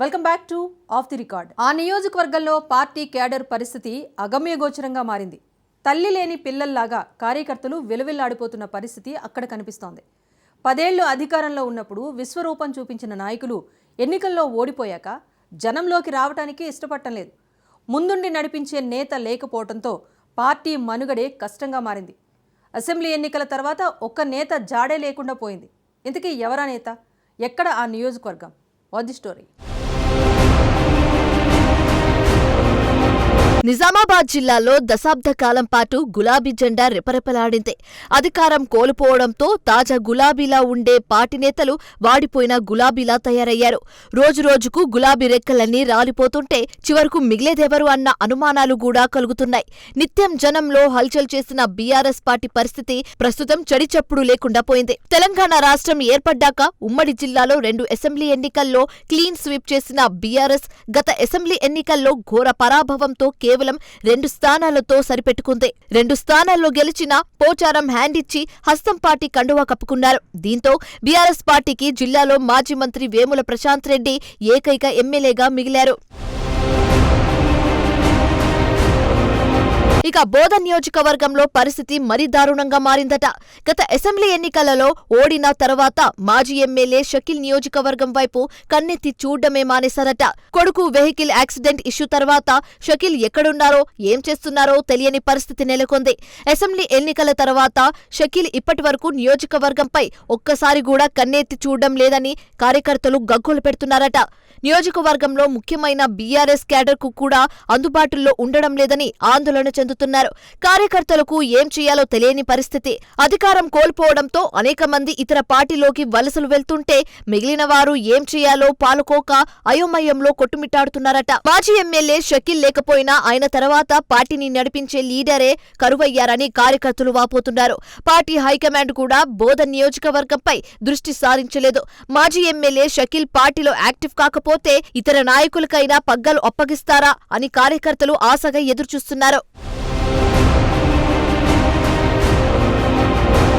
Welcome back to of the record. ఆ నియోజకవర్గంలో party cadre పరిస్థితి అగమ్యగోచరంగా మారింది. తల్లి లేని పిల్లల్లాగా కార్యకర్తలు విలవిల్లాడిపోతున్న పరిస్థితి అక్కడ కనిపిస్తోంది. 10 ఏళ్లు అధికారంలో ఉన్నప్పుడు విశ్వరూపం చూపించిన నాయకులు ఎన్నికల్లో ఓడిపోయాక జనంలోకి రావడానికి ఇష్టపడటం లేదు. ముందుండి నడిపించే నేత లేకపోవడంతో పార్టీ మనుగడే కష్టంగా మారింది. అసెంబ్లీ ఎన్నికల తర్వాత ఒక్క నేత జాడే లేకుండా పోయింది. ఇంతకీ ఎవరా నేత? ఎక్కడ ఆ నియోజకవర్గం? What the story? నిజామాబాద్ జిల్లాలో దశాబ్ద కాలం పాటు గులాబీ జెండా రెపరెపలాడింది. అధికారం కోల్పోవడంతో తాజా గులాబీలా ఉండే పార్టీ నేతలు వాడిపోయిన గులాబీలా తయారయ్యారు. రోజురోజుకు గులాబీ రెక్కలన్నీ రాలిపోతుంటే చివరకు మిగిలేదెవరు అన్న అనుమానాలు కూడా కలుగుతున్నాయి. నిత్యం జనంలో హల్చల్ చేసిన బీఆర్ఎస్ పార్టీ పరిస్థితి ప్రస్తుతం చడిచప్పుడు లేకుండా పోయింది. తెలంగాణ రాష్ట్రం ఏర్పడ్డాక ఉమ్మడి జిల్లాలో 2 అసెంబ్లీ ఎన్నికల్లో క్లీన్ స్వీప్ చేసిన బీఆర్ఎస్ గత అసెంబ్లీ ఎన్నికల్లో ఘోర పరాభవంతో కేవలం 2 స్థానాలతో సరిపెట్టుకుంది. 2 స్థానాల్లో గెలిచిన పోచారం హ్యాండ్ ఇచ్చి హస్తం పార్టీ కండువా కప్పుకున్నారు. దీంతో బీఆర్ఎస్ పార్టీకి జిల్లాలో మాజీ మంత్రి వేముల ప్రశాంత్ రెడ్డి ఏకైక ఎమ్మెల్యేగా మిగిలారు. ఇక బోధన్ నియోజకవర్గంలో పరిస్థితి మరీ దారుణంగా మారిందట. గత అసెంబ్లీ ఎన్నికలలో ఓడిన తర్వాత మాజీ ఎమ్మెల్యే షకీల్ నియోజకవర్గం వైపు కన్నెత్తి చూడ్డమే మానేశారట. కొడుకు వెహికల్ యాక్సిడెంట్ ఇష్యూ తర్వాత షకీల్ ఎక్కడున్నారో ఏం చేస్తున్నారో తెలియని పరిస్థితి నెలకొంది. అసెంబ్లీ ఎన్నికల తర్వాత షకీల్ ఇప్పటివరకు నియోజకవర్గంపై ఒక్కసారి కూడా కన్నెత్తి చూడడం లేదని కార్యకర్తలు గగ్గోలు పెడుతున్నారట. నియోజకవర్గంలో ముఖ్యమైన బీఆర్ఎస్ క్యాడర్కు కూడా అందుబాటులో ఉండడం లేదని ఆందోళన చెందుతున్నారు. కార్యకర్తలకు ఏం చేయాలో తెలియని పరిస్థితి. అధికారం కోల్పోవడంతో అనేక మంది ఇతర పార్టీలోకి వలసలు వెళ్తుంటే మిగిలిన వారు ఏం చేయాలో పాలుకోక అయోమయంలో కొట్టుమిట్టాడుతున్నారట. మాజీ ఎమ్మెల్యే షకీల్ లేకపోయినా ఆయన తర్వాత పార్టీని నడిపించే లీడరే కరువయ్యారని కార్యకర్తలు వాపోతున్నారు. పార్టీ హైకమాండ్ కూడా బోధన్ నియోజకవర్గంపై దృష్టి సారించలేదు. మాజీ ఎమ్మెల్యే షకీల్ పార్టీలో యాక్టివ్ కాకపోతే ఇతర నాయకులకైనా పగ్గాలు అప్పగిస్తారా అని కార్యకర్తలు ఆశగా ఎదురుచూస్తున్నారు.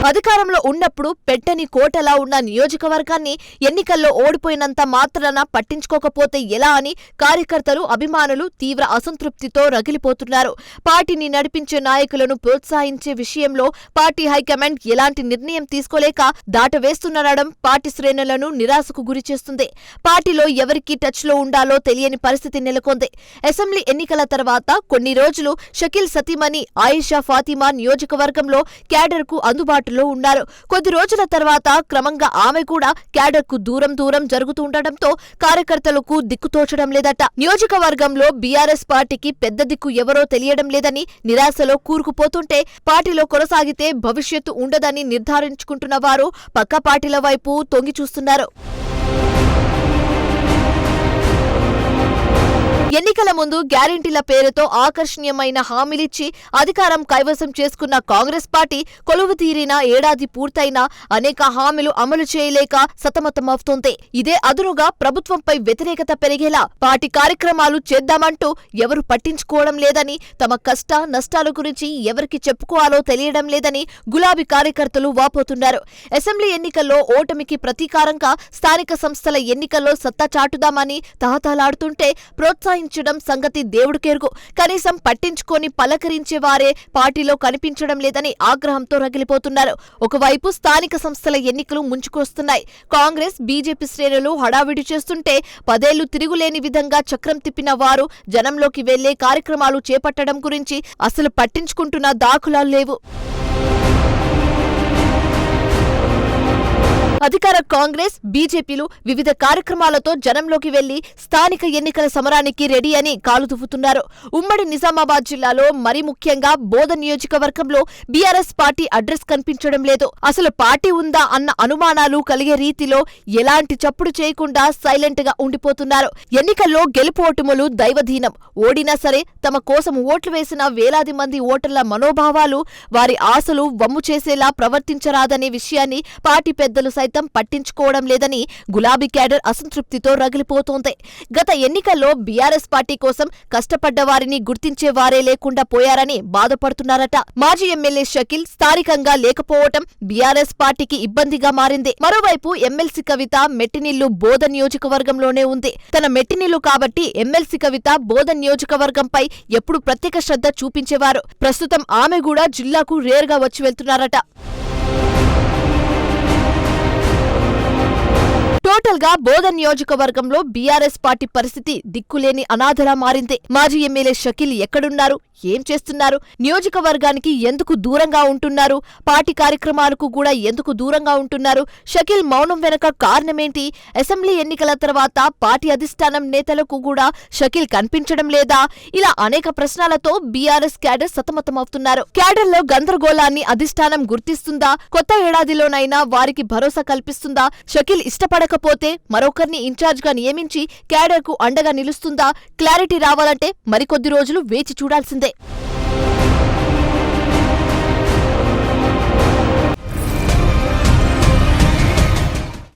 అధికారంలో ఉన్నప్పుడు పెట్టని కోటలా ఉన్న నియోజకవర్గాన్ని ఎన్నికల్లో ఓడిపోయినంత మాత్రాన పట్టించుకోకపోతే ఎలా అని కార్యకర్తలు, అభిమానులు తీవ్ర అసంతృప్తితో రగిలిపోతున్నారు. పార్టీని నడిపించే నాయకులను ప్రోత్సహించే విషయంలో పార్టీ హైకమాండ్ ఎలాంటి నిర్ణయం తీసుకోలేక దాటవేస్తుండడం పార్టీ శ్రేణులను నిరాశకు గురిచేస్తుంది. పార్టీలో ఎవరికి టచ్లో ఉండాలో తెలియని పరిస్థితి నెలకొంది. అసెంబ్లీ ఎన్నికల తర్వాత కొన్ని రోజులు షకీల్ సతీమణి ఆయిషా ఫాతిమా నియోజకవర్గంలో క్యాడర్కు అందుబాటులో ఉన్నారు. కొద్ది రోజుల తర్వాత క్రమంగా ఆమె కూడా క్యాడర్కు దూరం జరుగుతుండటంతో కార్యకర్తలకు దిక్కుతోచడం లేదట. నియోజకవర్గంలో బీఆర్ఎస్ పార్టీకి పెద్ద దిక్కు ఎవరో తెలియడం లేదని నిరాశలో కూరుకుపోతుంటే పార్టీలో కొనసాగితే భవిష్యత్తు ఉండదని నిర్ధారించుకుంటున్న వారు పక్క పార్టీల వైపు తొంగి చూస్తున్నారు. ఎన్నికల ముందు గ్యారెంటీల పేరుతో ఆకర్షణీయమైన హామీలిచ్చి అధికారం కైవసం చేసుకున్న కాంగ్రెస్ పార్టీ కొలువుతీరిన ఏడాది పూర్తయినా అనేక హామీలు అమలు చేయలేక సతమతమవుతోంది. ఇదే అదునుగా ప్రభుత్వంపై వ్యతిరేకత పెరిగేలా పార్టీ కార్యక్రమాలు చేద్దామంటూ ఎవరు పట్టించుకోవడం లేదని, తమ కష్ట నష్టాల గురించి ఎవరికి చెప్పుకోవాలో తెలియడం లేదని గులాబీ కార్యకర్తలు వాపోతున్నారు. అసెంబ్లీ ఎన్నికల్లో ఓటమికి ప్రతీకారంగా స్థానిక సంస్థల ఎన్నికల్లో సత్తా చాటుదామని తహతలాడుతుంటే ప్రోత్సాహించడం సంగతి దేవుడికెరుగు. కనీసం పట్టించుకొని పలకరించేవారే పార్టీలో కనిపించడం లేదని ఆగ్రహంతో రగిలిపోతున్నారు. ఒకవైపు స్థానిక సంస్థల ఎన్నికలు ముంచుకొస్తున్నాయి. కాంగ్రెస్, బీజేపీ శ్రేణులు హడావిడి చేస్తుంటే 10 ఏళ్లు తిరుగులేని విధంగా చక్రం తిప్పిన వారు జనంలోకి వెళ్లే కార్యక్రమాలు చేపట్టడం గురించి అసలు పట్టించుకుంటున్న దాఖలాలు లేవు. అధికార కాంగ్రెస్, బీజేపీలు వివిధ కార్యక్రమాలతో జనంలోకి వెళ్లి స్థానిక ఎన్నికల సమరానికి రెడీ అని కాలుదువ్వుతున్నారు. ఉమ్మడి నిజామాబాద్ జిల్లాలో మరీ ముఖ్యంగా బోధన్ నియోజకవర్గంలో బీఆర్ఎస్ పార్టీ అడ్రస్ కనిపించడం లేదు. అసలు పార్టీ ఉందా అన్న అనుమానాలు కలిగే రీతిలో ఎలాంటి చప్పుడు చేయకుండా సైలెంట్ గా ఉండిపోతున్నారు. ఎన్నికల్లో గెలుపోటములు దైవధీనం. ఓడినా సరే తమ కోసం ఓట్లు వేసిన వేలాది మంది ఓటర్ల మనోభావాలు, వారి ఆశలు వమ్ము చేసేలా ప్రవర్తించరాదనే విషయాన్ని పార్టీ పెద్దలు సైతం సైతం పట్టించుకోవడం లేదని గులాబీ క్యాడర్ అసంతృప్తితో రగిలిపోతోంది. గత ఎన్నికల్లో బీఆర్ఎస్ పార్టీ కోసం కష్టపడ్డ వారిని గుర్తించే వారే లేకుండా పోయారని బాధపడుతున్నారట. మాజీ ఎమ్మెల్యే షకీల్ స్థానికంగా లేకపోవటం బీఆర్ఎస్ పార్టీకి ఇబ్బందిగా మారింది. మరోవైపు ఎమ్మెల్సీ కవిత మెట్టినిల్లు బోధన్ నియోజకవర్గంలోనే ఉంది. తన మెట్టినిల్లు కాబట్టి ఎమ్మెల్సీ కవిత బోధన్ నియోజకవర్గంపై ఎప్పుడు ప్రత్యేక శ్రద్ధ చూపించేవారు. ప్రస్తుతం ఆమె కూడా జిల్లాకు రేర్గా వచ్చి వెళ్తున్నారట. టోటల్ గా బోధన్ నియోజకవర్గంలో బీఆర్ఎస్ పార్టీ పరిస్థితి దిక్కులేని అనాథలా మారింది. మాజీ ఎమ్మెల్యే షకీల్ ఎక్కడున్నారు, ఏం చేస్తున్నారు, నియోజకవర్గానికి ఎందుకు దూరంగా ఉంటున్నారు, పార్టీ కార్యక్రమాలకు కూడా ఎందుకు దూరంగా ఉంటున్నారు, షకీల్ మౌనం వెనక కారణమేంటి, అసెంబ్లీ ఎన్నికల తర్వాత పార్టీ అధిష్టానం నేతలకు కూడా షకీల్ కనిపించడం లేదా, ఇలా అనేక ప్రశ్నలతో బీఆర్ఎస్ క్యాడర్ సతమతమవుతున్నారు. క్యాడర్లో గందరగోళాన్ని అధిష్టానం గుర్తిస్తుందా, కొత్త ఏడాదిలోనైనా వారికి భరోసా కల్పిస్తుందా, షకీల్ ఇష్టపడకపోతే మరొకరిని ఇన్ఛార్జ్ గా నియమించి క్యాడర్ కు అండగా నిలుస్తుందా, క్లారిటీ రావాలంటే మరికొద్ది రోజులు వేచి చూడాల్సిందే.